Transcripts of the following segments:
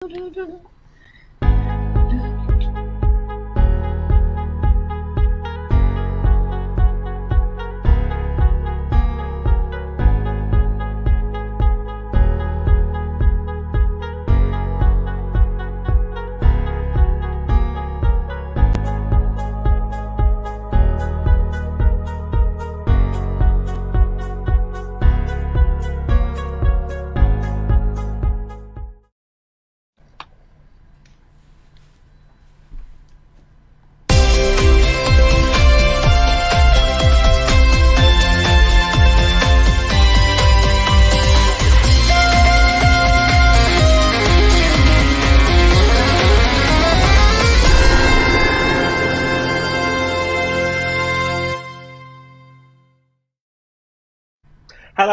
Hello,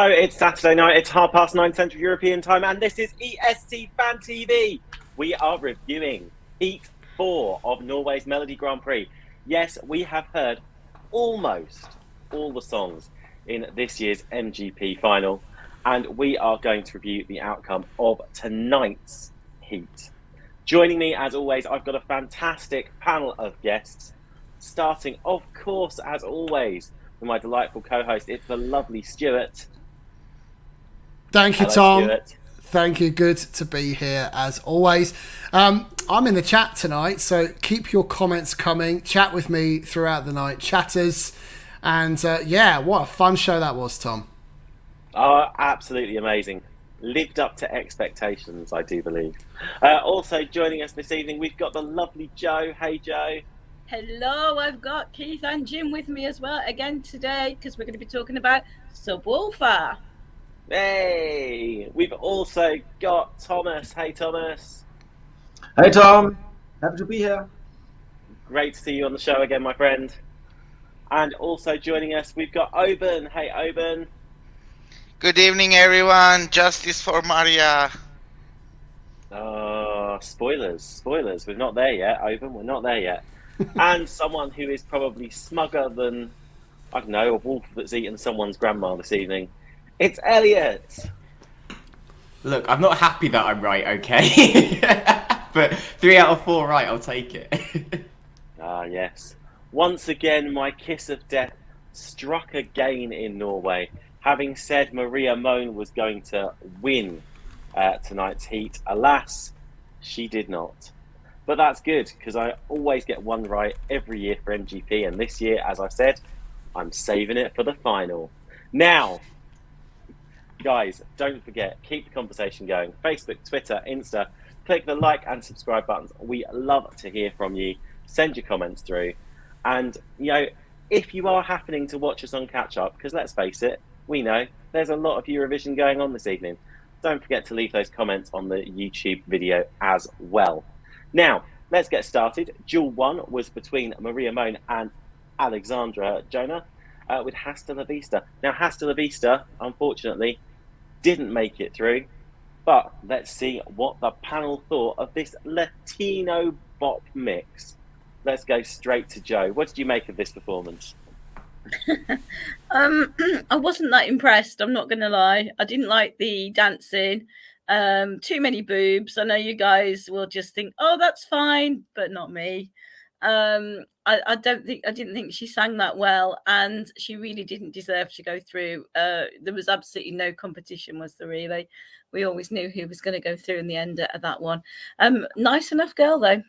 it's Saturday night, it's 9:30 Central European Time, and this is ESC Fan TV. We are reviewing Heat 4 of Norway's Melodi Grand Prix. Yes, we have heard almost all the songs in this year's MGP final, and we are going to review the outcome of tonight's Heat. Joining me, as always, I've got a fantastic panel of guests, starting, of course, as always, with my delightful co-host. It's the lovely Stuart. Thank you, Hello, Tom. Stuart. Thank you. Good to be here as always. I'm in the chat tonight, so keep your comments coming. Chat with me throughout the night, chatters. And yeah, what a fun show that was, Tom. Oh, absolutely amazing. Lived up to expectations, I do believe. Also joining us this evening, we've got the lovely Joe. Hey, Joe. Hello, I've got Keith and Jim with me as well again today because we're going to be talking about Subwoolfer. Hey, we've also got Thomas. Hey, Thomas. Hey, Tom. Happy to be here. Great to see you on the show again, my friend. And also joining us, we've got Oben. Hey, Oben. Good evening, everyone. Justice for Maria. Spoilers. We're not there yet, Oben. We're not there yet. And someone who is probably smugger than, I don't know, a wolf that's eaten someone's grandma this evening. It's Elliot. Look, I'm not happy that I'm right, okay? But 3 out of 4 right, I'll take it. Yes. Once again, my kiss of death struck again in Norway. Having said Maria Moan was going to win tonight's Heat, alas, she did not. But that's good, because I always get one right every year for MGP, and this year, as I said, I'm saving it for the final. Now, guys, don't forget, keep the conversation going. Facebook, Twitter, Insta, click the like and subscribe buttons. We love to hear from you. Send your comments through. And, you know, if you are happening to watch us on Catch Up, because let's face it, we know there's a lot of Eurovision going on this evening. Don't forget to leave those comments on the YouTube video as well. Now, let's get started. Duel 1 was between Maria Moan and Alexandra Jonah with Hasta La Vista. Now, Hasta La Vista, unfortunately, didn't make it through. But let's see what the panel thought of this Latino bop mix. Let's go straight to Joe. What did you make of this performance? I wasn't that impressed, I'm not going to lie. I didn't like the dancing. Too many boobs. I know you guys will just think, oh, that's fine, but not me. I didn't think she sang that well, and she really didn't deserve to go through. There was absolutely no competition, was there really? We always knew who was going to go through in the end of that one. Nice enough girl though.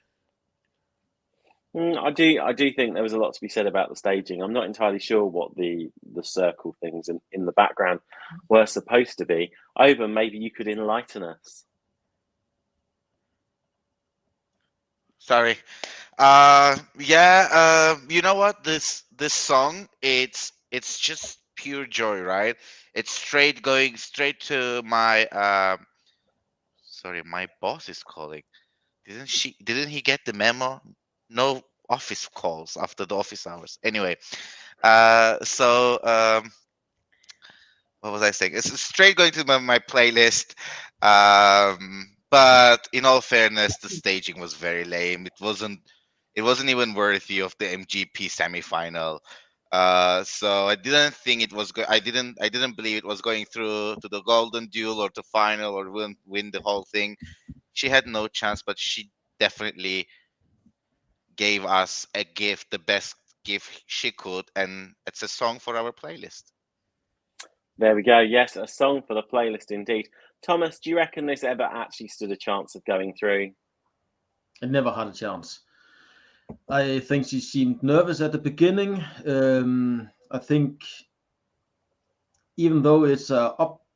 I do think there was a lot to be said about the staging. I'm not entirely sure what the circle things in the background were supposed to be. Over, maybe you could enlighten us. Sorry. You know what? This song, it's just pure joy, right? It's going straight to my sorry, my boss is calling. Didn't he get the memo? No office calls after the office hours. Anyway, what was I saying? It's straight going to my playlist. But in all fairness, the staging was very lame. It wasn't even worthy of the MGP semifinal. So I didn't think it was I didn't believe it was going through to the golden duel or to final or win the whole thing. she had no chance, but she definitely gave us a gift, the best gift she could, and it's a song for our playlist. There we go. Yes, a song for the playlist indeed. Thomas, do you reckon this ever actually stood a chance of going through? It never had a chance. I think she seemed nervous at the beginning. I think even though it's a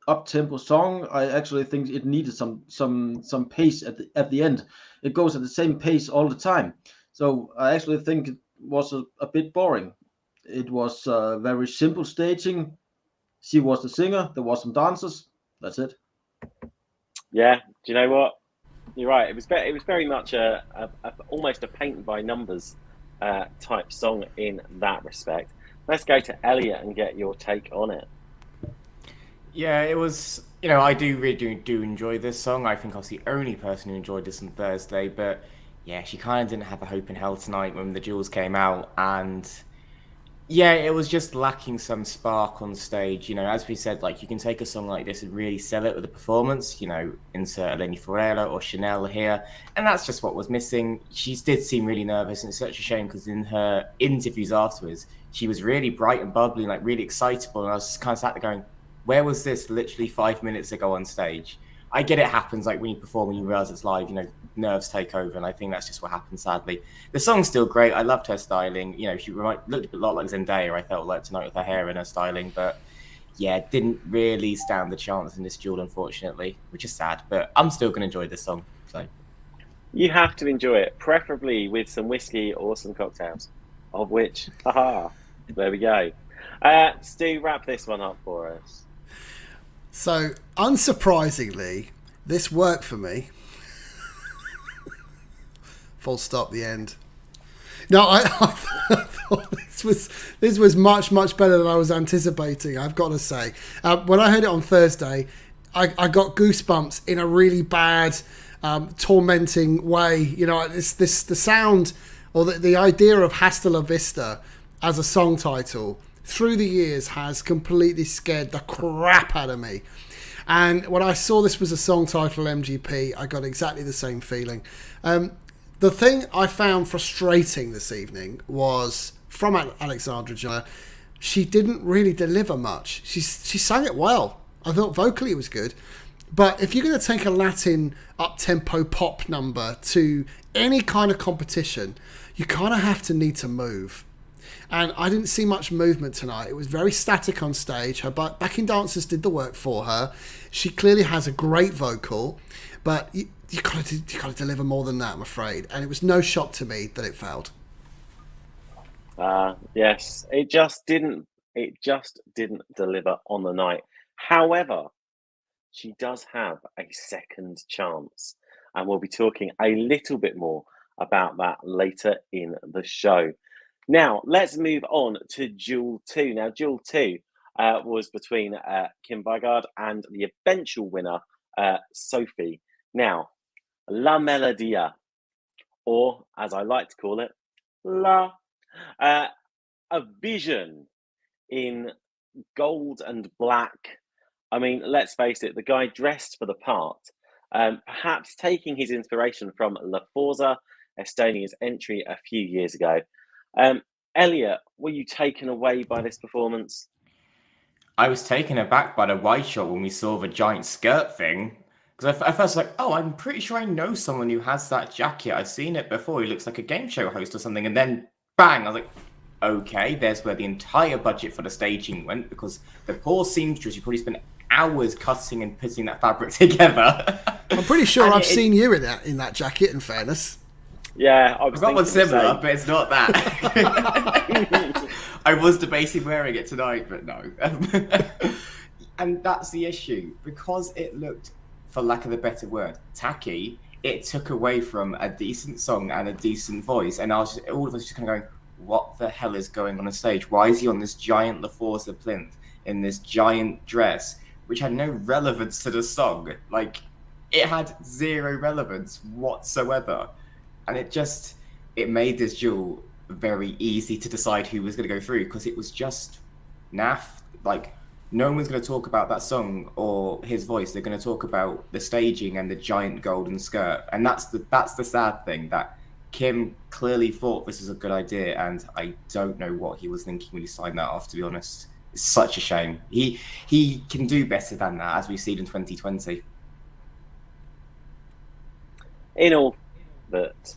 up tempo song, I actually think it needed some pace at the end. It goes at the same pace all the time. So I actually think it was a bit boring. It was very simple staging. She was the singer. There was some dancers. That's it. Yeah. Do you know what? You're right. It was very much a almost a paint by numbers type song in that respect. Let's go to Elliot and get your take on it. Yeah, it was. I do really do enjoy this song. I think I was the only person who enjoyed this on Thursday, but yeah, she kind of didn't have a hope in hell tonight when the duels came out, and yeah, it was just lacking some spark on stage. As we said, like, you can take a song like this and really sell it with a performance. Insert Eleni Foureira or Chanel here, and that's just what was missing. She did seem really nervous, and it's such a shame because in her interviews afterwards, she was really bright and bubbly, and like really excitable, and I was just kind of sat there going, where was this literally 5 minutes ago on stage? I get it happens, like when you perform and you realise it's live, nerves take over, and I think that's just what happened, sadly. The song's still great. I loved her styling. She looked a lot like Zendaya, I felt like, tonight with her hair and her styling, but yeah, didn't really stand the chance in this duel, unfortunately, which is sad, but I'm still going to enjoy this song. So You have to enjoy it, preferably with some whiskey or some cocktails, of which, there we go. Stu, wrap this one up for us. So, unsurprisingly, this worked for me. Full stop, the end. No, I thought this was much better than I was anticipating, I've got to say. When I heard it on Thursday, I got goosebumps in a really bad, tormenting way. The sound, or the idea of Hasta La Vista as a song title through the years has completely scared the crap out of me. And when I saw this was a song title MGP, I got exactly the same feeling. The thing I found frustrating this evening was from Alexandra Jana. She didn't really deliver much. She sang it well. I thought vocally it was good. But if you're going to take a Latin up-tempo pop number to any kind of competition, you kind of need to move. And I didn't see much movement tonight. It was very static on stage. Her backing dancers did the work for her. She clearly has a great vocal, but you got to deliver more than that, I'm afraid. And it was no shock to me that it failed. Yes, it just didn't deliver on the night. However, she does have a second chance, and we'll be talking a little bit more about that later in the show. Now, let's move on to Duel 2. Now, Duel 2 was between Kim Bygard and the eventual winner, Sophie. Now, La Melodia, or as I like to call it, La, a vision in gold and black. I mean, let's face it, the guy dressed for the part, perhaps taking his inspiration from La Forza, Estonia's entry a few years ago. Elliot, were you taken away by this performance? I was taken aback by the wide shot when we saw the giant skirt thing. Because I first was like, oh, I'm pretty sure I know someone who has that jacket. I've seen it before. He looks like a game show host or something. And then, bang, I was like, okay, there's where the entire budget for the staging went. Because the poor seamstress, you probably spent hours cutting and putting that fabric together. I'm pretty sure I've seen you in that jacket, in fairness. Yeah, I've got one similar, but it's not that. I was debating wearing it tonight, but no. And that's the issue. Because it looked, for lack of a better word, tacky, it took away from a decent song and a decent voice. And all of us just kind of going, what the hell is going on stage? Why is he on this giant La Forza plinth in this giant dress, which had no relevance to the song? Like, it had zero relevance whatsoever. And it made this duel very easy to decide who was going to go through, because it was just naff. Like, no one's going to talk about that song or his voice. They're going to talk about the staging and the giant golden skirt. And that's the sad thing, that Kim clearly thought this was a good idea, and I don't know what he was thinking when he signed that off, to be honest. It's such a shame. He can do better than that, as we've seen in 2020. In all that,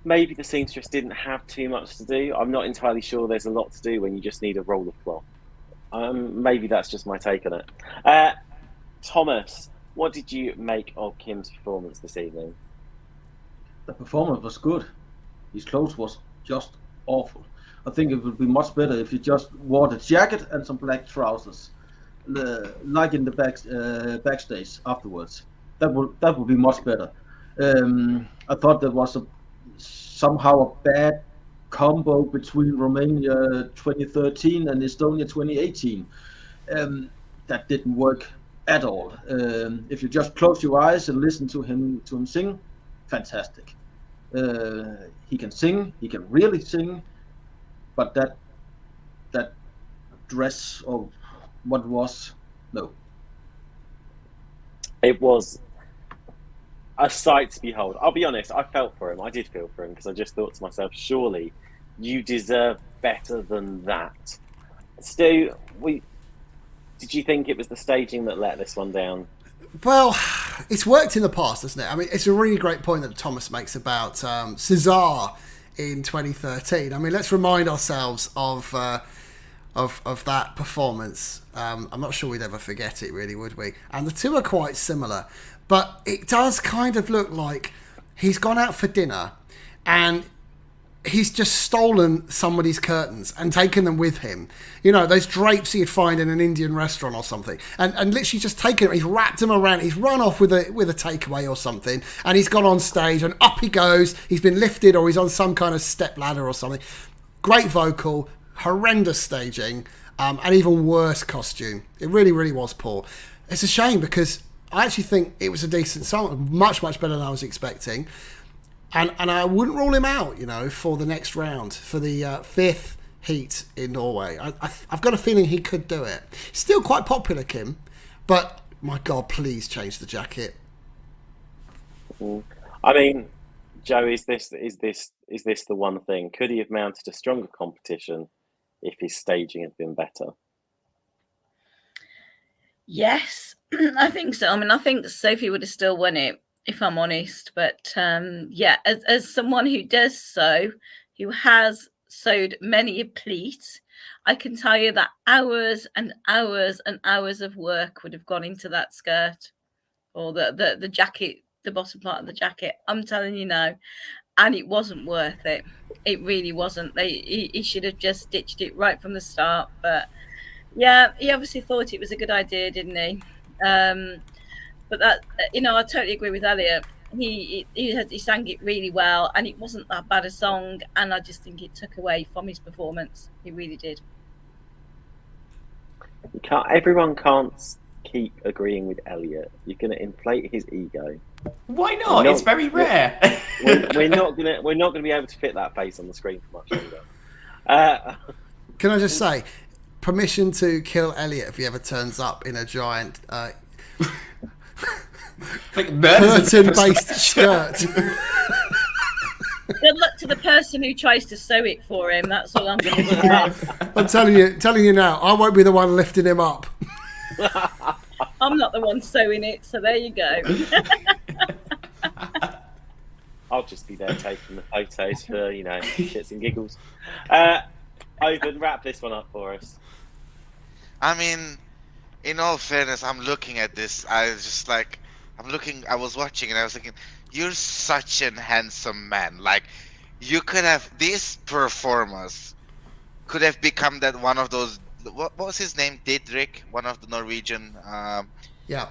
maybe the seamstress didn't have too much to do. I'm not entirely sure there's a lot to do when you just need a roll of cloth. Maybe that's just my take on it. Thomas, what did you make of Kim's performance this evening? The performance was good. His clothes was just awful. I think it would be much better if he just wore the jacket and some black trousers, like in the backstage afterwards. That would be much better. I thought there was somehow a bad combo between Romania 2013 and Estonia 2018. That didn't work at all. If you just close your eyes and listen to him sing, fantastic. He can sing. He can really sing. But that dress, or what it was, no. It was a sight to behold. I'll be honest, I felt for him. I did feel for him, because I just thought to myself, surely you deserve better than that. Stu, did you think it was the staging that let this one down? Well, it's worked in the past, hasn't it? I mean, it's a really great point that Thomas makes about Cesar in 2013. I mean, let's remind ourselves of that performance. I'm not sure we'd ever forget it, really, would we? And the two are quite similar, but it does kind of look like he's gone out for dinner and he's just stolen somebody's curtains and taken them with him. You know, those drapes he'd find in an Indian restaurant or something, and literally just taken them. He's wrapped them around. He's run off with a takeaway or something, and he's gone on stage and up he goes. He's been lifted, or he's on some kind of step ladder or something. Great vocal, horrendous staging, and even worse costume. It really, really was poor. It's a shame, because I actually think it was a decent song, much, much better than I was expecting. And I wouldn't rule him out, you know, for the next round, for the fifth heat in Norway. I've got a feeling he could do it. Still quite popular, Kim, but my God, please change the jacket. I mean, Joe, is this the one thing? Could he have mounted a stronger competition if his staging had been better? Yes, I think so. I mean, I think Sophie would have still won it, if I'm honest. But yeah, as someone who does sew, who has sewed many a pleat, I can tell you that hours and hours and hours of work would have gone into that skirt, or the jacket, the bottom part of the jacket. I'm telling you now. And it wasn't worth it. It really wasn't. He should have just ditched it right from the start. But yeah, he obviously thought it was a good idea, didn't he? But that, you know, I totally agree with Elliot. He sang it really well, and it wasn't that bad a song. And I just think it took away from his performance. He really did. Everyone can't keep agreeing with Elliot. You're going to inflate his ego. Why not? It's very rare. We're not gonna be able to fit that face on the screen for much longer. Can I just say, permission to kill Elliot if he ever turns up in a giant curtain-based skirt. Good luck to the person who tries to sew it for him. That's all I'm going to say. I'm telling you now, I won't be the one lifting him up. I'm not the one sewing it, so there you go. I'll just be there taking the photos for, you know, shits and giggles. Ivan, wrap this one up for us. I mean, in all fairness, I'm looking at this. I was watching and I was thinking, you're such an handsome man. Like, you could have, these performers could have become that one of those, what was his name? Didrik, one of the Norwegian. Yeah.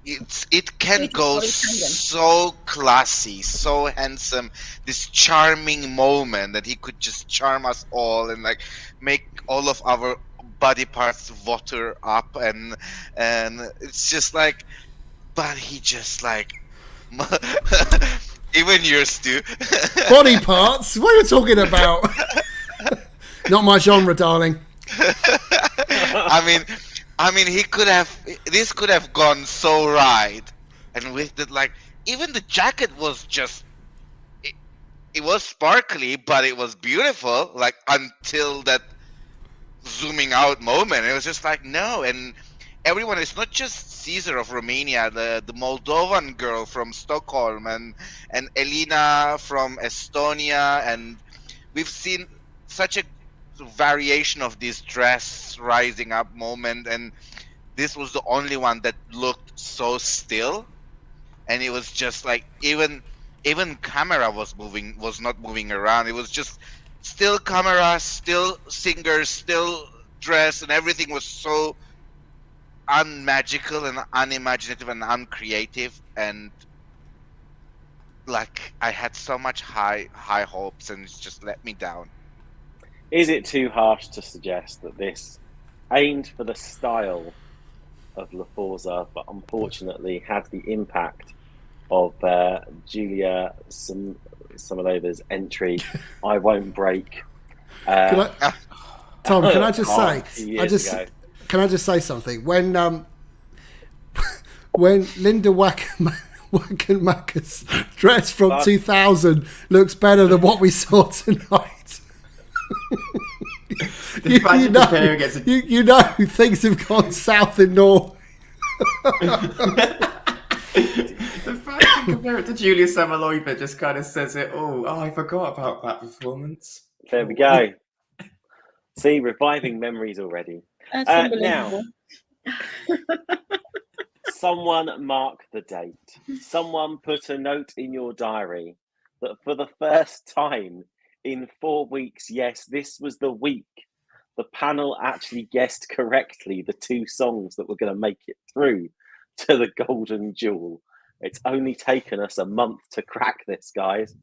It can go so classy, so handsome, this charming moment that he could just charm us all and like make all of our body parts water up, and it's just like, but he just like even yours too. Body parts? What are you talking about? Not my genre, darling. I mean, this could have gone so right, and with the even the jacket was just, it was sparkly, but it was beautiful, like until that zooming out moment. It was just like, no. And everyone, it's not just Caesar of Romania, the Moldovan girl from Stockholm, and Elina from Estonia, and we've seen such a variation of this dress rising up moment, and this was the only one that looked so still. And it was just like, even camera was not moving around. It was just still camera, still singers, still dress, and everything was so unmagical and unimaginative and uncreative. And like, I had so much high hopes, and it's just let me down. Is it too harsh to suggest that this aimed for the style of La Forza, but unfortunately had the impact of Julia Samolova's entry, I Won't Break? Tom, can I just say? Can I just say something? When Linda Wackenmacker's dress from 2000 looks better than what we saw tonight. you know things have gone south in Norway. The fact you compare it to Julia Samolova just kind of says it all. Oh, I forgot about that performance. There we go. See, reviving memories already. That's unbelievable. Now, someone mark the date. Someone put a note in your diary that for the first time in 4 weeks, yes, this was the week, the panel actually guessed correctly the two songs that were going to make it through to the Golden Duel. It's only taken us a month to crack this, guys.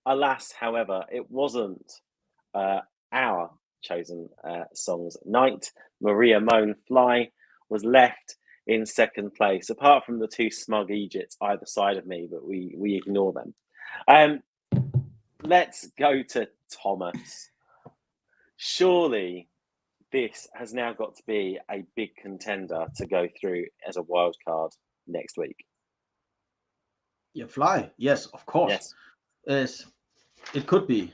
Alas, however, it wasn't our chosen songs night. Maria Moan Fly was left in second place, apart from the two smug Egypts either side of me, but we ignore them. Let's go to Thomas. Surely this has now got to be a big contender to go through as a wild card next week. Yeah, Fly. Yes, of course. Yes. It could be.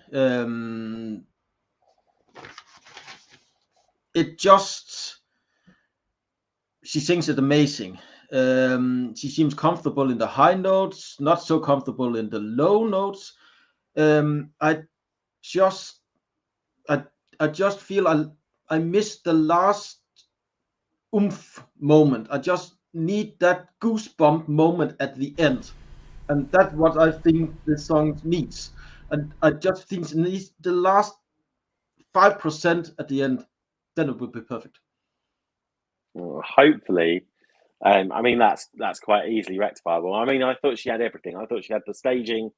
She sings it amazing. She seems comfortable in the high notes, not so comfortable in the low notes. I just feel I missed the last oomph moment. I just need that goosebump moment at the end, and that's what I think the song needs. And I just think it needs the last 5% at the end. Then it would be perfect. Well, hopefully. I mean, that's quite easily rectifiable. I mean, I thought she had everything. I thought she had the staging.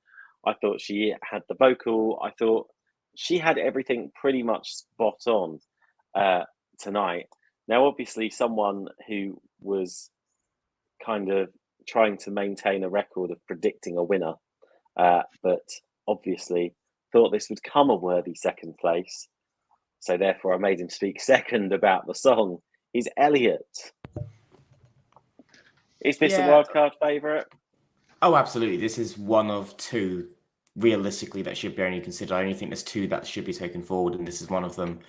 I thought she had the vocal. I thought she had everything pretty much spot on tonight. Now, obviously, someone who was kind of trying to maintain a record of predicting a winner, but obviously thought this would come a worthy second place. So therefore, I made him speak second about the song. Is Elliot. Is this a wildcard favourite? Oh, absolutely. This is one of two, realistically, that should be only considered. I only think there's two that should be taken forward, and this is one of them.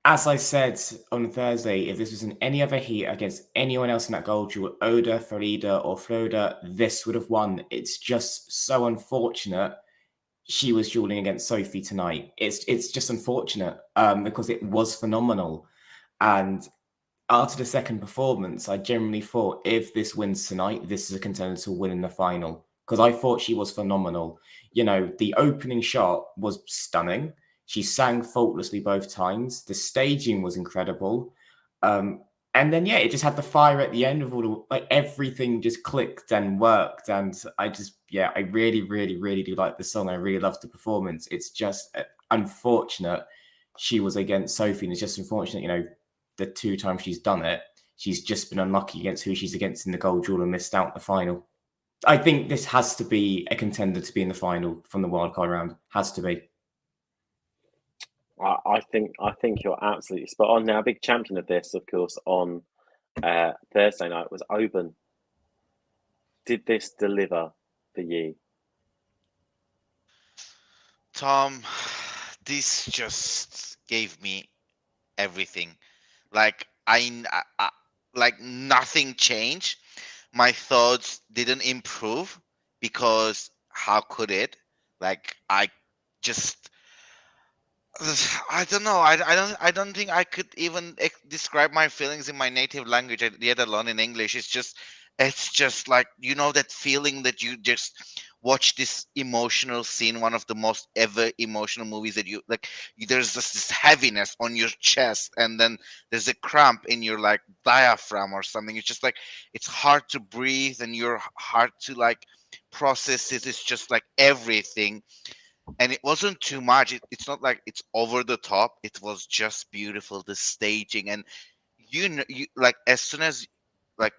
As I said on Thursday, if this was in any other heat against anyone else in that goal duel, Oda, Farida, or Floda, this would have won. It's just so unfortunate she was dueling against Sophie tonight. It's just unfortunate because it was phenomenal. And after the second performance, I generally thought if this wins tonight, this is a contender to win in the final, because I thought she was phenomenal. You know, the opening shot was stunning. She sang faultlessly both times. The staging was incredible. And then, it just had the fire at the end of all the, everything just clicked and worked. And I really, really, really do like the song. I really love the performance. It's just unfortunate she was against Sophie. And it's just unfortunate, the two times she's done it, she's just been unlucky against who she's against in the gold duel and missed out the final. I think this has to be a contender to be in the final from the wildcard round. Has to be. I think you're absolutely spot on. Now, a big champion of this, of course, on Thursday night was Oban. Did this deliver for you? Tom, this just gave me everything. Like like nothing changed. My thoughts didn't improve because how could it? Like I just I don't know. I don't think I could even describe my feelings in my native language, yet alone in English. It's just like, you know, that feeling that you just watch this emotional scene, one of the most ever emotional movies that you like. There's just this heaviness on your chest, and then there's a cramp in your like diaphragm or something. It's just like it's hard to breathe, and you're hard to like process it. It's just like everything, and it wasn't too much. It's not like it's over the top. It was just beautiful, the staging. And you like, as soon as like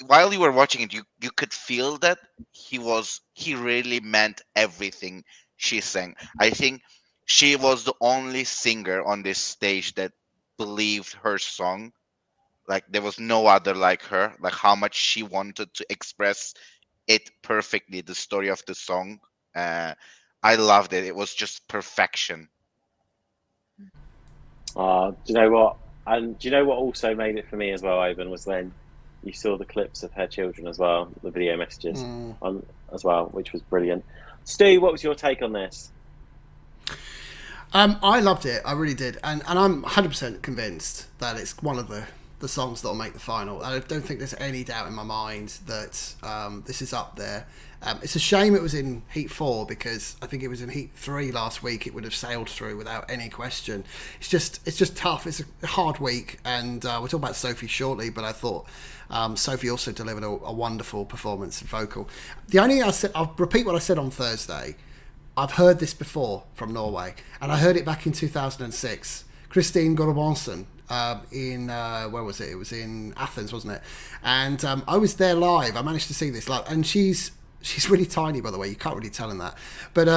while you were watching it, you could feel that he really meant everything she sang. I think she was the only singer on this stage that believed her song. Like there was no other like her, like how much she wanted to express it perfectly, the story of the song. uh I loved it. It was just perfection. Do you know what? And do you know what also made it for me as well, Oban, was when you saw the clips of her children as well, the video messages on as well, which was brilliant. Stu, what was your take on this? I loved it. I really did. And I'm 100% convinced that it's one of the songs that will make the final. I don't think there's any doubt in my mind that this is up there. It's a shame it was in Heat 4, because I think it was in Heat 3 last week. It would have sailed through without any question. It's just tough. It's a hard week, and we'll talk about Sophie shortly, but I thought Sophie also delivered a wonderful performance and vocal. The only thing I said, I'll repeat what I said on Thursday. I've heard this before from Norway, and I heard it back in 2006. Christine Gulbrandsen in where was it? It was in Athens, wasn't it? And I was there live. I managed to see this live, and she's really tiny, by the way. You can't really tell in that, but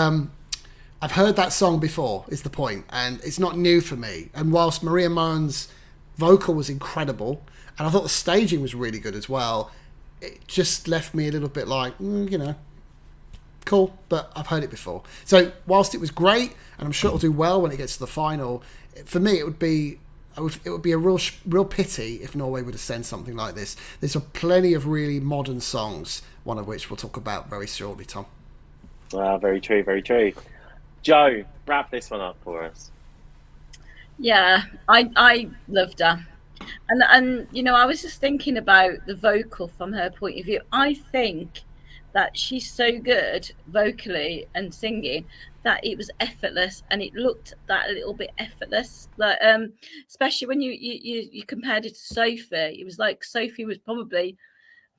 I've heard that song before. Is the point, and it's not new for me. And whilst Maria Moen's vocal was incredible, and I thought the staging was really good as well, it just left me a little bit like, you know. Cool, but I've heard it before. So whilst it was great, and I'm sure it'll do well when it gets to the final, for me it would be a real pity if Norway were to send something like this. There's plenty of really modern songs, one of which we'll talk about very shortly, Tom. Very true, very true. Joe, wrap this one up for us. Yeah, I loved her. And you know, I was just thinking about the vocal from her point of view. I think that she's so good vocally and singing that it was effortless, and it looked that a little bit effortless, like especially when you compared it to Sophie. It was like Sophie was probably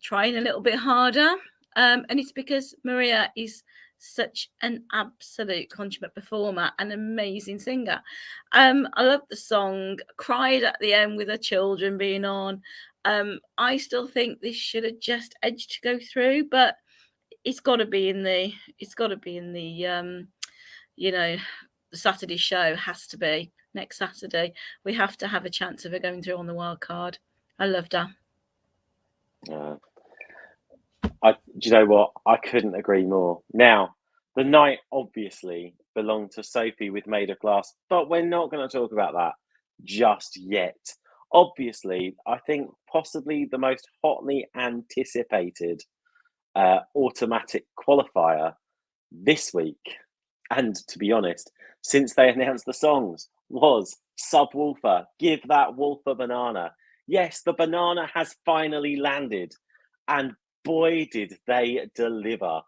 trying a little bit harder, and it's because Maria is such an absolute consummate performer, an amazing singer. I love the song, cried at the end with her children being on. I still think this should have just edged to go through, but it's got to be in the you know, the Saturday show. Has to be next Saturday. We have to have a chance of her going through on the wild card. I loved her. Do you know what? I couldn't agree more. Now, the night obviously belonged to Sophie with Made of Glass, but we're not going to talk about that just yet. Obviously, I think possibly the most hotly anticipated automatic qualifier this week, and to be honest, since they announced the songs, was Subwoolfer. Give that wolf a banana. Yes, the banana has finally landed, and boy did they deliver.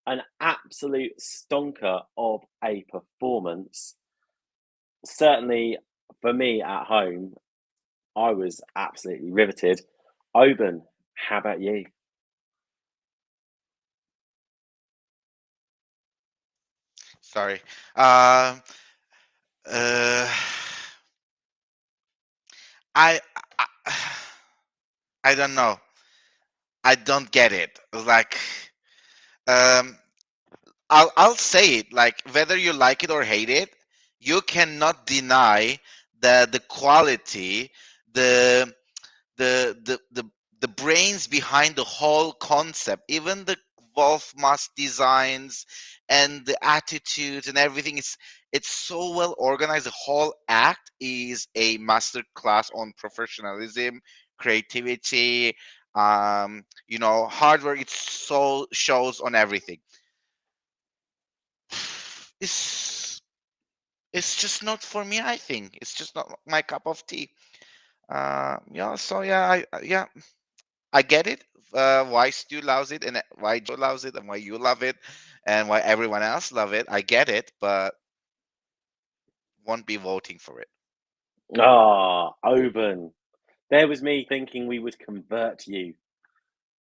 An absolute stonker of a performance. Certainly for me at home, I was absolutely riveted. Oban, how about you? Sorry. Uh, I, I I don't know. I don't get it. Like, um, I'll say it. Like, whether you like it or hate it, you cannot deny the quality, the the brains behind the whole concept, even the wolf mask designs and the attitudes and everything. It's so well organized. The whole act is a master class on professionalism, creativity, hard work. It so shows on everything. It's just not for me. I think it's just not my cup of tea. So I get it. Why Stu loves it, and why Joe loves it, and why you love it, and why everyone else love it. I get it, but won't be voting for it. Ah, Oban. There was me thinking we would convert you.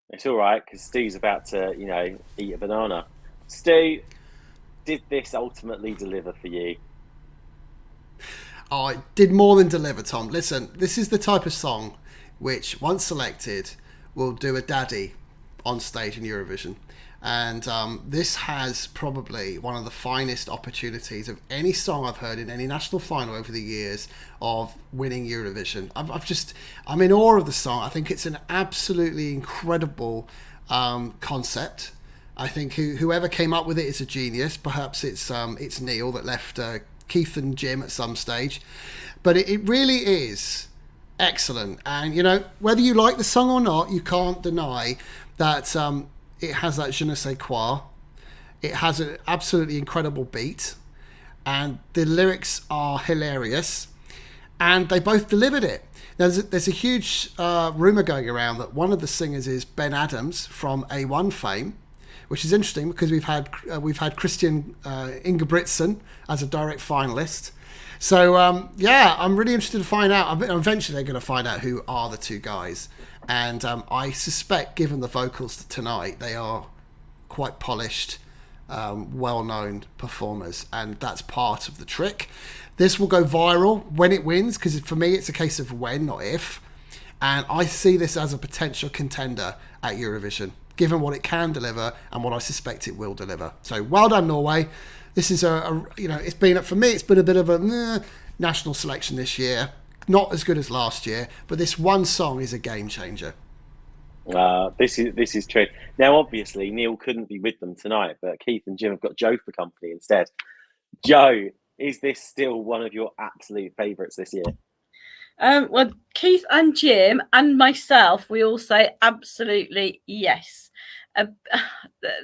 It's all right, because Stu's about to, eat a banana. Stu, did this ultimately deliver for you? Oh, it did more than deliver, Tom. Listen, this is the type of song which, once selected, will do a daddy on stage in Eurovision. And this has probably one of the finest opportunities of any song I've heard in any national final over the years of winning Eurovision. I'm in awe of the song. I think it's an absolutely incredible concept. I think whoever came up with it is a genius. Perhaps it's Neil that left Keith and Jim at some stage. But it really is excellent. And, whether you like the song or not, you can't deny that it has that je ne sais quoi. It has an absolutely incredible beat. And the lyrics are hilarious. And they both delivered it. There's a huge rumour going around that one of the singers is Ben Adams from A1 fame, which is interesting because we've had Christian Ingebrigtsen as a direct finalist. So I'm really interested to find out. Eventually, they're going to find out who are the two guys, and I suspect, given the vocals tonight, they are quite polished, well-known performers, and that's part of the trick. This will go viral when it wins, because for me, it's a case of when, not if. And I see this as a potential contender at Eurovision, given what it can deliver and what I suspect it will deliver. So well done, Norway. This is it's been a bit of a national selection this year. Not as good as last year, but this one song is a game changer. This is true. Now, obviously, Neil couldn't be with them tonight, but Keith and Jim have got Joe for company instead. Joe, is this still one of your absolute favourites this year? Well, Keith and Jim and myself, we all say absolutely yes.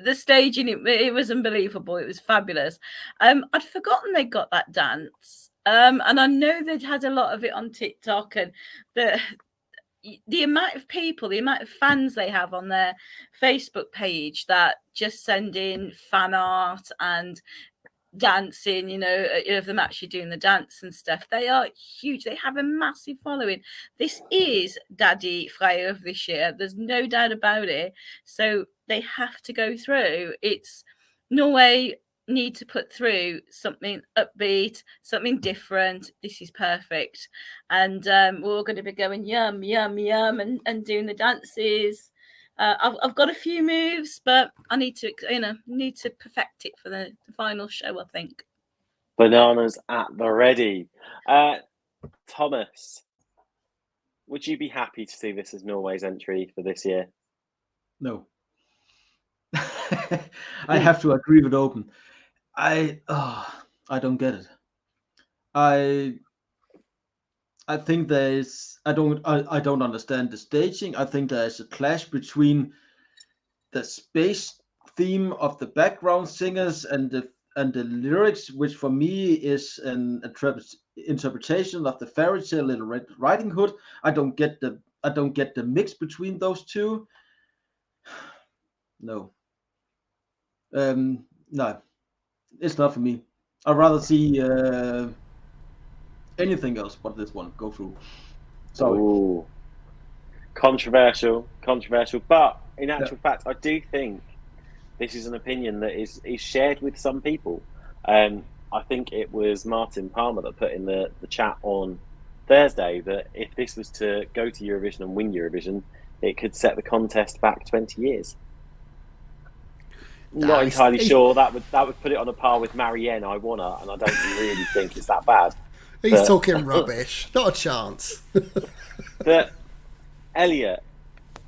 The staging, it was unbelievable. It was fabulous. I'd forgotten they got that dance. And I know they'd had a lot of it on TikTok, and the amount of people, the amount of fans they have on their Facebook page that just send in fan art and dancing, of them actually doing the dance and stuff. They are huge. They have a massive following. This is Daddy Freya of this year. There's no doubt about it. So they have to go through. It's Norway need to put through something upbeat, something different. This is perfect. And we're all going to be going yum, yum, yum, and doing the dances. I've got a few moves, but I need to perfect it for the final show, I think. Bananas at the ready. Thomas, would you be happy to see this as Norway's entry for this year? No. I have to agree with Open. I don't get it. I think I don't understand the staging. I think there's a clash between the space theme of the background singers and the lyrics, which for me is an interpretation of the fairy tale Little Red Riding Hood. I don't get the mix between those two. No. No, it's not for me. I'd rather see anything else but this one go through. Sorry. Ooh. Controversial. But in actual fact, I do think this is an opinion that is shared with some people. I think it was Martin Palmer that put in the chat on Thursday that if this was to go to Eurovision and win Eurovision, it could set the contest back 20 years. Not entirely sure. That would put it on a par with Marianne, I Wanna, and I don't really think it's that bad. He's talking rubbish. Not a chance. But Elliot,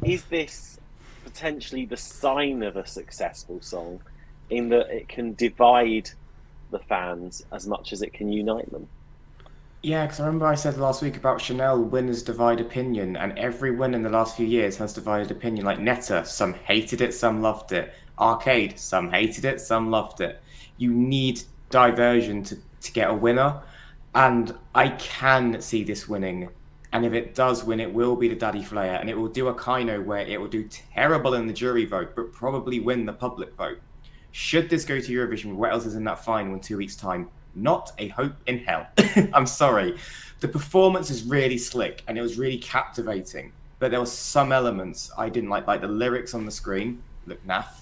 is this potentially the sign of a successful song, in that it can divide the fans as much as it can unite them? Yeah, because I remember I said last week about Chanel, winners divide opinion, and every win in the last few years has divided opinion. Like Netta, some hated it, some loved it. Arcade, some hated it, some loved it. You need diversion to get a winner, and I can see this winning. And if it does win, it will be the Daddy Flair, and it will do a Kino where it will do terrible in the jury vote, but probably win the public vote. Should this go to Eurovision, what else is in that final in 2 weeks' time? Not a hope in hell. I'm sorry. The performance is really slick and it was really captivating, but there were some elements I didn't like the lyrics on the screen look naff.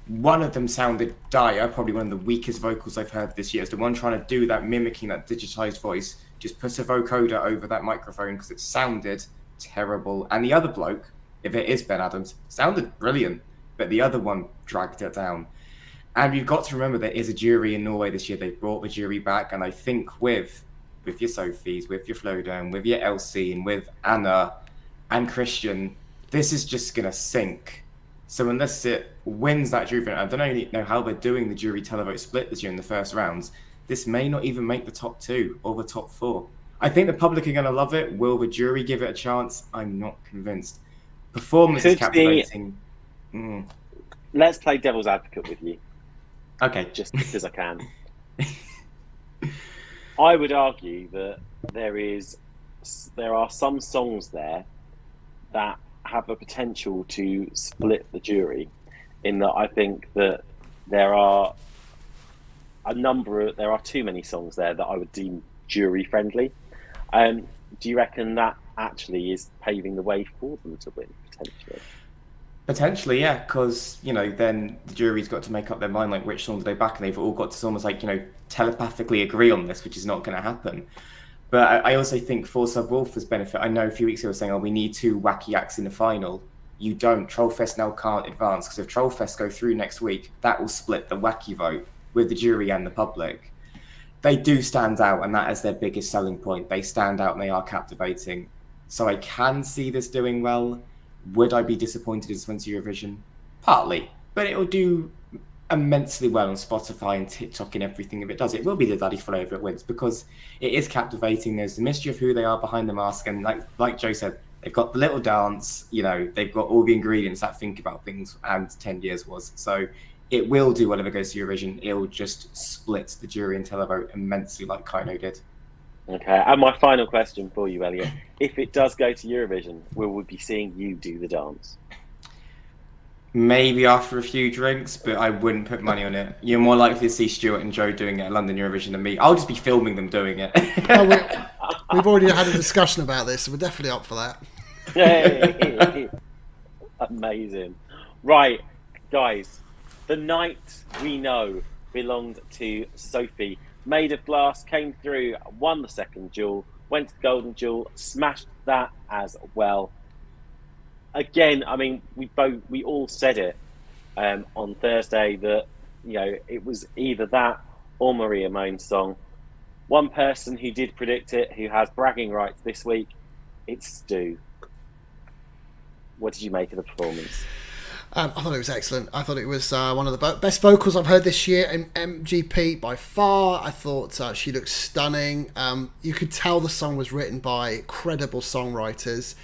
One of them sounded dire, probably one of the weakest vocals I've heard this year. It's the one trying to do that, mimicking that digitized voice. Just put a vocoder over that microphone because it sounded terrible. And the other bloke, if it is Ben Adams, sounded brilliant, but the other one dragged it down. And you've got to remember there is a jury in Norway this year. They've brought the jury back, and I think with your Sophies, with your Flodern, with your Elsie, and with Anna and Christian, this is just going to sink. So unless it wins that jury, I don't know how they're doing the jury televote split this year in the first rounds. This may not even make the top 2 or the top 4. I think the public are going to love it. Will the jury give it a chance? I'm not convinced. Performance is captivating. Let's play devil's advocate with you. Okay. Just because I can. I would argue that there are some songs there that have a potential to split the jury, in that I think that there are too many songs there that I would deem jury friendly. Do you reckon that actually is paving the way for them to win, potentially? Potentially, yeah, because, then the jury's got to make up their mind, like, which songs they back, and they've all got to almost, telepathically agree on this, which is not going to happen. But I also think for Subwoolfer's benefit, I know a few weeks ago I was saying, we need 2 wacky acts in the final. You don't. Trollfest now can't advance, because if Trollfest go through next week, that will split the wacky vote with the jury and the public. They do stand out, and that is their biggest selling point. They stand out and they are captivating. So I can see this doing well. Would I be disappointed if this went to Eurovision? Partly, but it will do immensely well on Spotify and TikTok and everything if it does. It will be the Daddy Flair if it wins, because it is captivating. There's the mystery of who they are behind the mask, and like Joe said, they've got the little dance, they've got all the ingredients that Think About Things and 10 Years was. So it will do whatever goes to Eurovision. It'll just split the jury and televote immensely like Kino did. Okay, and my final question for you, Elliot. If it does go to Eurovision, will we be seeing you do the dance? Maybe after a few drinks, but I wouldn't put money on it. You're more likely to see Stuart and Joe doing it at London Eurovision than me. I'll just be filming them doing it. We've already had a discussion about this, so we're definitely up for that. Yay! Amazing. Right, guys, the night we know belonged to Sophie. Made of Glass came through, won the second duel, went to the golden duel, smashed that as well. Again, I mean, we all said it on Thursday that it was either that or Maria Moan's song. One person who did predict it, who has bragging rights this week, it's Stu. What did you make of the performance? I thought it was excellent. I thought it was one of the best vocals I've heard this year in MGP by far. I thought she looked stunning. You could tell the song was written by credible songwriters.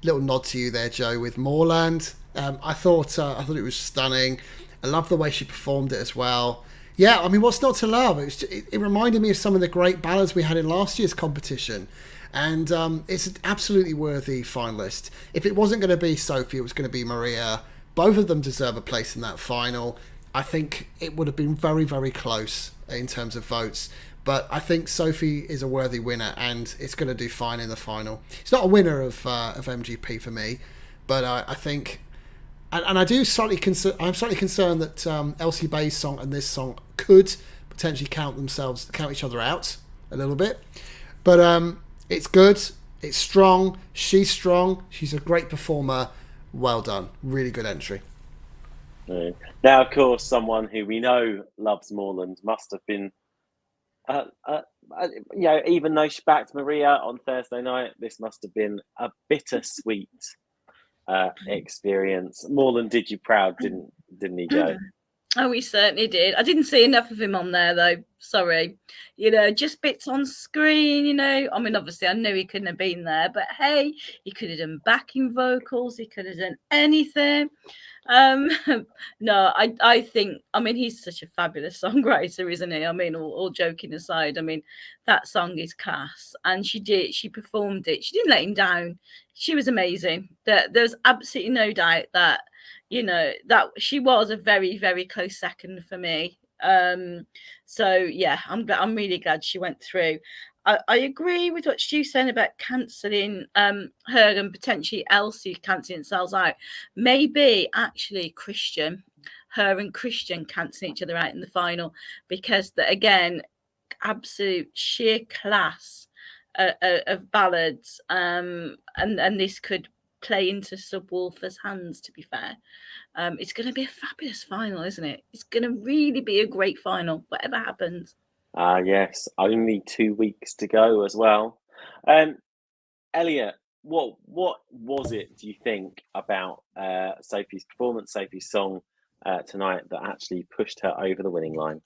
Little nod to you there, Joe, with Moorland. I thought it was stunning. I love the way she performed it as well. Yeah, I mean, what's not to love? It reminded me of some of the great ballads we had in last year's competition. And it's an absolutely worthy finalist. If it wasn't going to be Sophie, it was going to be Maria. Both of them deserve a place in that final. I think it would have been very, very close in terms of votes. But I think Sophie is a worthy winner, and it's going to do fine in the final. It's not a winner of MGP for me, but I think, and I do I'm slightly concerned that Elsie Bay's song and this song could potentially count each other out a little bit. But it's good. It's strong. She's strong. She's a great performer. Well done. Really good entry. Now, of course, someone who we know loves Moreland must have been, even though she backed Maria on Thursday night, this must have been a bittersweet experience. Moreland did you proud, didn't he, Joe? Oh, he certainly did. I didn't see enough of him on there, though. Sorry. Just bits on screen, I mean, obviously, I know he couldn't have been there, but hey, he could have done backing vocals. He could have done anything. No, I think, I mean, he's such a fabulous songwriter, isn't he? I mean, all joking aside, I mean, that song is class, and she performed it. She didn't let him down. She was amazing. There's absolutely no doubt that, that she was a very, very close second for me. So yeah, I'm really glad she went through. I agree with what Stu's saying about cancelling her and potentially Elsie cancelling themselves out. Maybe actually her and Christian cancelling each other out in the final, because again, absolute sheer class of ballads, and this could play into Subwoolfer's hands, to be fair. It's going to be a fabulous final, isn't it? It's going to really be a great final, whatever happens. Yes, only 2 weeks to go as well. Elliot, what was it, do you think, about Sophie's performance, Sophie's song tonight that actually pushed her over the winning line?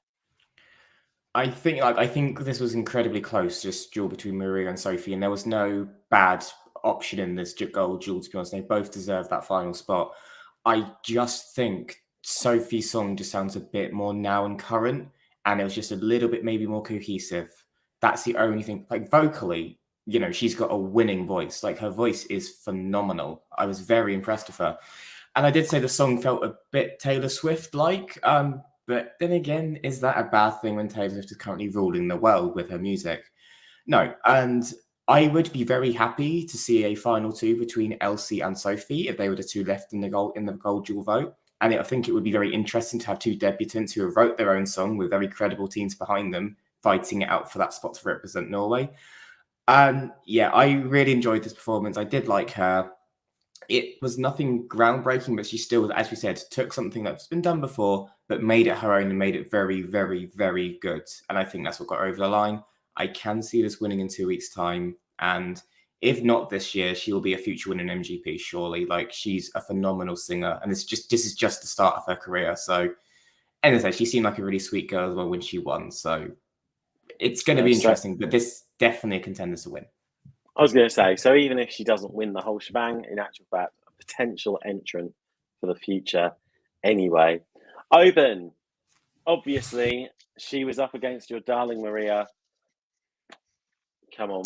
I think this was incredibly close, just duel between Maria and Sophie, and there was no bad option in this gold duel, to be honest. They both deserved that final spot. I just think Sophie's song just sounds a bit more now and current, and it was just a little bit maybe more cohesive. That's the only thing. Like, vocally, she's got a winning voice. Like, her voice is phenomenal. I was very impressed with her. And I did say the song felt a bit Taylor Swift-like, but then again, is that a bad thing when Taylor Swift is currently ruling the world with her music? No, and I would be very happy to see a final two between Elsie and Sophie if they were the two left in the gold duel vote. And I think it would be very interesting to have two debutants who wrote their own song with very credible teams behind them fighting it out for that spot to represent Norway. Yeah, I really enjoyed this performance. I did like her. It was nothing groundbreaking, but she still, as we said, took something that's been done before, but made it her own and made it very, very, very good. And I think that's what got her over the line. I can see this winning in 2 weeks' time. And if not this year, she will be a future winner in MGP, surely. Like, she's a phenomenal singer. And this is just the start of her career. So, and as I say, she seemed like a really sweet girl as well when she won. So it's going to be interesting, but this definitely a contender to win. I was going to say, so even if she doesn't win the whole shebang, in actual fact, a potential entrant for the future anyway. Oban, obviously, she was up against your darling Maria. Come on.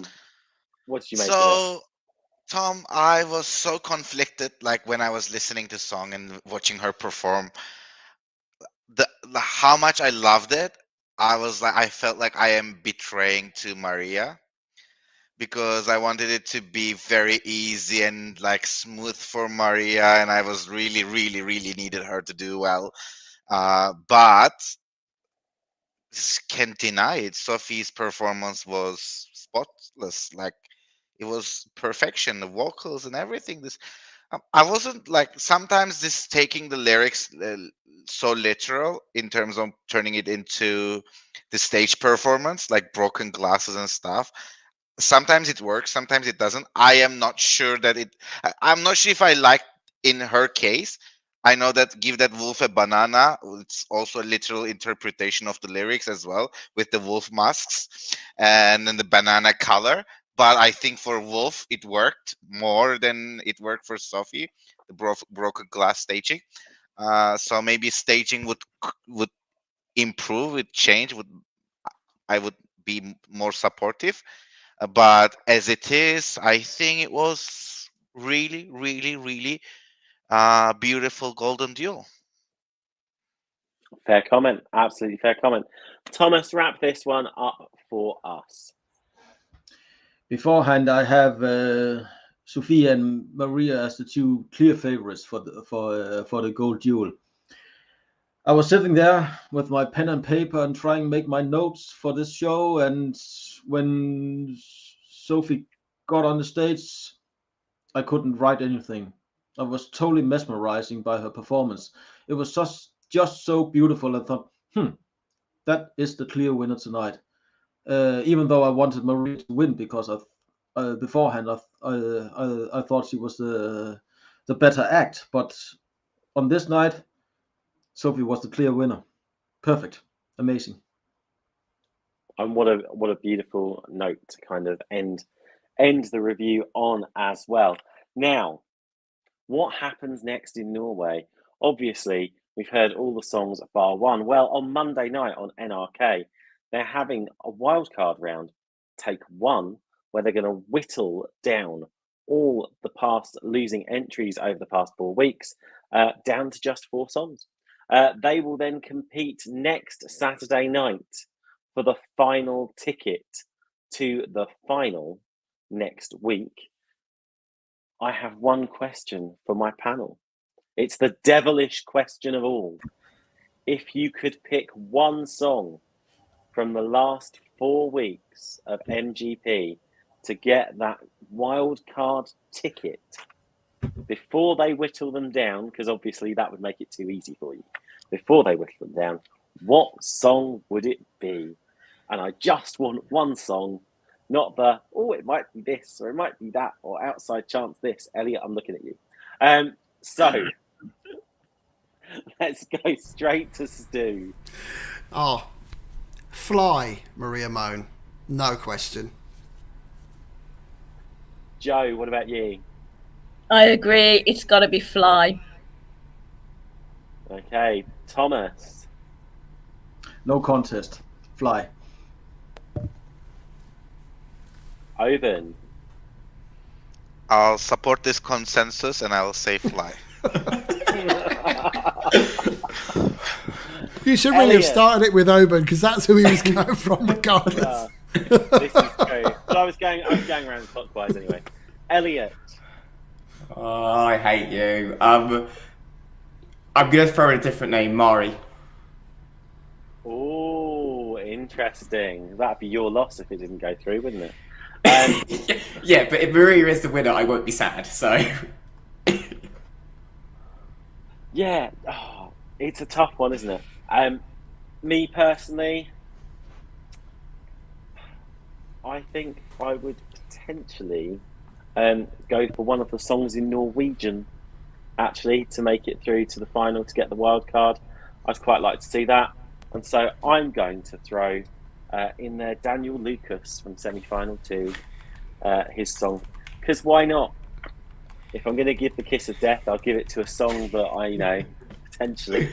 What did you make of it? So, Tom, I was so conflicted, like, when I was listening to the song and watching her perform. How much I loved it, I felt like I am betraying to Maria, because I wanted it to be very easy and like smooth for Maria, and I was really, really, really needed her to do well. But just can't deny it. Sophie's performance was spotless. Like, it was perfection, the vocals and everything. I wasn't like, sometimes this taking the lyrics so literal in terms of turning it into the stage performance, like broken glasses and stuff. Sometimes it works, sometimes it doesn't. I am not sure that I'm not sure if I like in her case. I know that give that wolf a banana, it's also a literal interpretation of the lyrics as well, with the wolf masks and then the banana color. But I think for Wolf, it worked more than it worked for Sophie, the broken glass staging. So maybe staging would improve, would change, I would be more supportive. But as it is, I think it was really, really, really beautiful golden duel. Fair comment. Absolutely fair comment. Thomas, wrap this one up for us. Beforehand, I have Sophia and Maria as the two clear favorites for the gold duel. I was sitting there with my pen and paper and trying to make my notes for this show, and when Sophie got on the stage, I couldn't write anything. I was totally mesmerizing by her performance. It was just so beautiful. I thought, that is the clear winner tonight. Even though I wanted Maria to win because beforehand I thought she was the better act, but on this night, Sophie was the clear winner. Perfect, amazing. And what a beautiful note to kind of end the review on as well. Now, what happens next in Norway? Obviously, we've heard all the songs bar one. Well, on Monday night on NRK, they're having a wildcard round, take one, where they're going to whittle down all the past losing entries over the past 4 weeks down to just 4 songs. They will then compete next Saturday night for the final ticket to the final next week. I have one question for my panel. It's the devilish question of all. If you could pick one song from the last 4 weeks of MGP to get that wild card ticket before they whittle them down, because obviously that would make it too easy for you, before they whittle them down, what song would it be? And I just want one song, not the, it might be this, or it might be that, or outside chance this. Elliot, I'm looking at you. So let's go straight to Stu. Fly, Maria Moan. No question. Joe, what about you? I agree. It's got to be Fly. Okay. Thomas. No contest. Fly. Oben. I'll support this consensus and I'll say Fly. You should really have started it with Oben, because that's who he was going from regardless. This is true. But I was going around clockwise anyway. Elliot. Oh, I hate you. I'm going to throw in a different name, Mari. Oh, interesting. That'd be your loss if it didn't go through, wouldn't it? Yeah, but if Maria is the winner, I won't be sad, so... Yeah, it's a tough one, isn't it? Me personally, I think I would potentially go for one of the songs in Norwegian, actually, to make it through to the final to get the wild card. I'd quite like to see that. And so I'm going to throw in there Daniel Lucas from semi-final 2, his song. Because why not? If I'm going to give the kiss of death, I'll give it to a song that I, potentially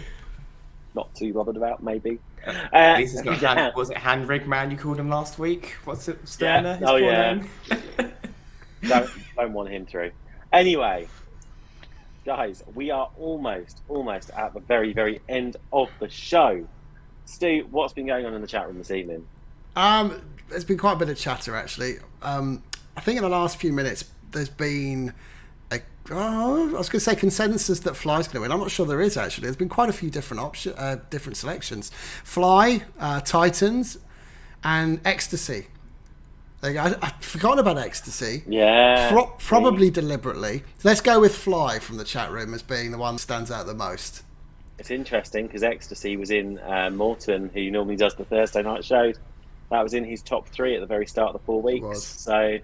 not too bothered about, maybe. At least it's not was it Handrig Man you called him last week? What's it, Sterner? Yeah. Oh, yeah. don't want him through. Anyway, guys, we are almost at the very, very end of the show. Stu, what's been going on in the chat room this evening? There's been quite a bit of chatter, actually. I think in the last few minutes, there's been I was going to say consensus that Fly's going to win. I'm not sure there is, actually. There's been quite a few different different selections. Fly, Titans, and Ecstasy. I forgot about Ecstasy. Yeah. Probably deliberately. Let's go with Fly from the chat room as being the one that stands out the most. It's interesting because Ecstasy was in Morton, who normally does the Thursday night shows. That was in his top 3 at the very start of the 4 weeks. So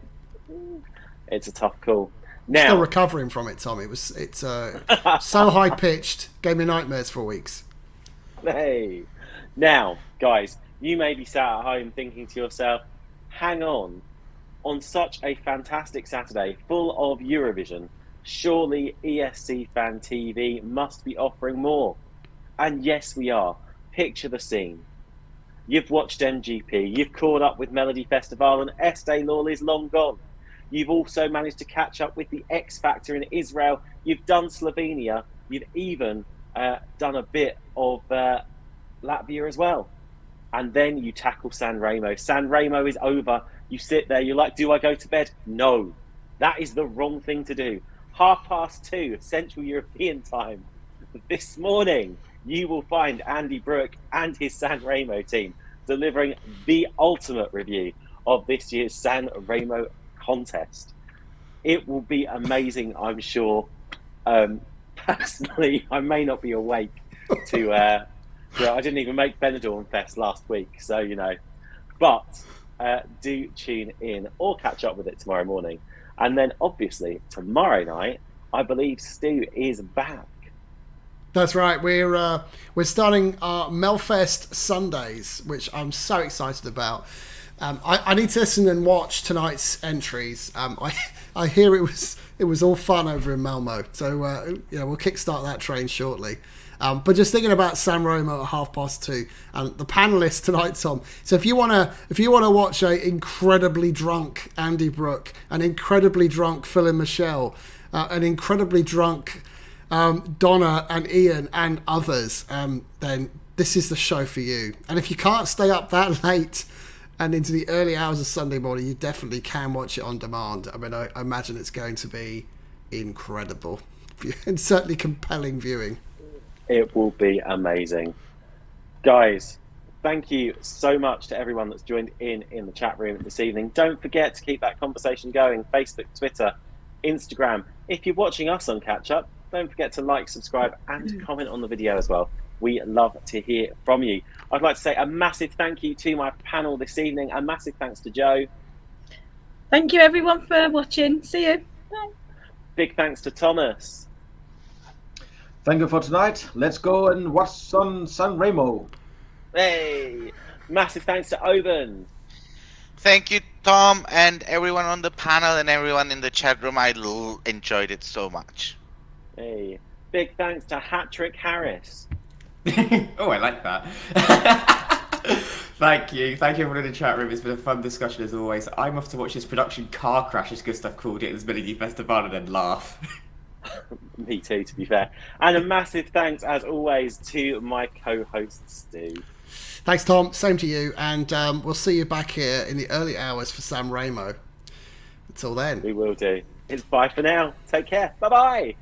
it's a tough call. Now, still recovering from it, Tom. It's so high pitched, gave me nightmares for weeks. Hey, now, guys, you may be sat at home thinking to yourself, "Hang on such a fantastic Saturday full of Eurovision, surely ESC Fan TV must be offering more." And yes, we are. Picture the scene. You've watched MGP, you've caught up with Melodi Festival, and Estee Lauder's long gone. You've also managed to catch up with the X Factor in Israel. You've done Slovenia. You've even done a bit of Latvia as well. And then you tackle San Remo. San Remo is over. You sit there. You're like, do I go to bed? No. That is the wrong thing to do. 2:30 Central European time. This morning, you will find Andy Brooke and his San Remo team delivering the ultimate review of this year's San Remo contest. It will be amazing, I'm sure. Personally, I may not be awake to. I didn't even make Benidorm Fest last week, so you know. But do tune in or catch up with it tomorrow morning, and then obviously tomorrow night, I believe Stu is back. That's right. We're starting our Melfest Sundays, which I'm so excited about. I need to listen and watch tonight's entries. I hear it was all fun over in Malmo, so we'll kickstart that train shortly. But just thinking about San Remo at 2:30, and the panelists tonight, Tom. So if you wanna watch a incredibly drunk Andy Brooke, an incredibly drunk Phil and Michelle, an incredibly drunk Donna and Ian and others, then this is the show for you. And if you can't stay up that late and into the early hours of Sunday morning, you definitely can watch it on demand. I mean, I imagine it's going to be incredible and certainly compelling viewing. It will be amazing. Guys, thank you so much to everyone that's joined in the chat room this evening. Don't forget to keep that conversation going. Facebook, Twitter, Instagram. If you're watching us on Catch Up, don't forget to like, subscribe, and comment on the video as well. We love to hear from you. I'd like to say a massive thank you to my panel this evening. A massive thanks to Joe. Thank you, everyone, for watching. See you. Bye. Big thanks to Thomas. Thank you for tonight. Let's go and watch some San Remo. Hey! Massive thanks to Oben. Thank you, Tom, and everyone on the panel and everyone in the chat room. I enjoyed it so much. Hey! Big thanks to Hattrick Harris. Oh, I like that. Thank you everyone in the chat room. It's been a fun discussion as always. I'm off to watch this production car crash, as Gustav called it, as Melodi Festival, and then laugh. Me too, to be fair. And a massive thanks, as always, to my co-host, Stu. Thanks, Tom. Same to you. And we'll see you back here in the early hours for San Remo. Until then. We will do. It's bye for now. Take care. Bye-bye.